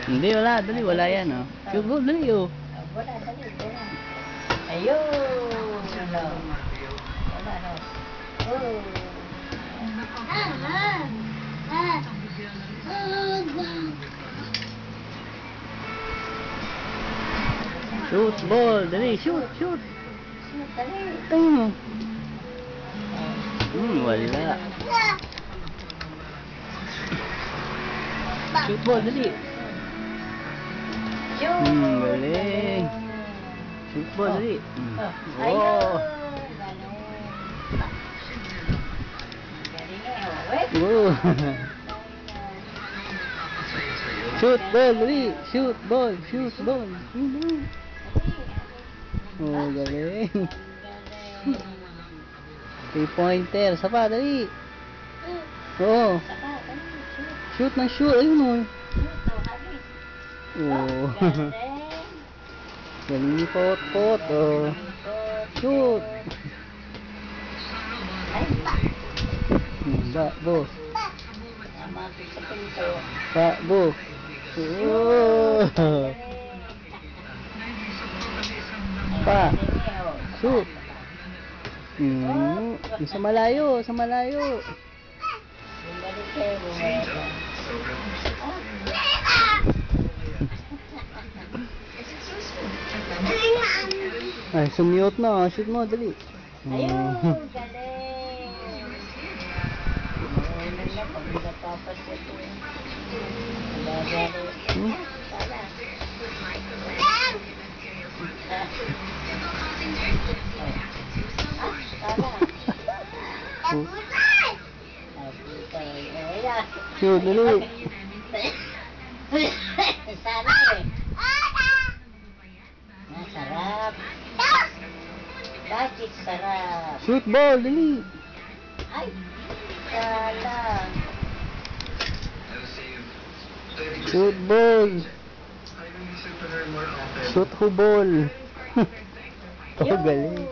Hindi, wala. Dali, wala yan, oh. Shoot ball, dali, oh. Wala, dali, wala. Ayun! Wala, no? Oh! Shoot ball, dali, shoot, shoot. Dali. Tingin mo. Wala. Shoot ball, dali. Galing. Shoot ball, dali. Oh. Oh. Shoot ball, dali. Shoot ball, shoot ball. Oh, galing. 3-pointer. Sapa, dali. Oo. Shoot ng shoot. Ayun, oh. Galing pot-pot, oh. Shoot. Bo. Bo. Oh. Shoot. Sa malayo, sa malayo. Ay, sumute na. Shoot mo, dali. Ayun, galing. Pagkatapos ito. Shoot, dali. Sana eh. Sarap. Bakit sarap? Shoot ball, dali. Ay, sala. Shoot ball. Shoot ho ball. Oh, galing.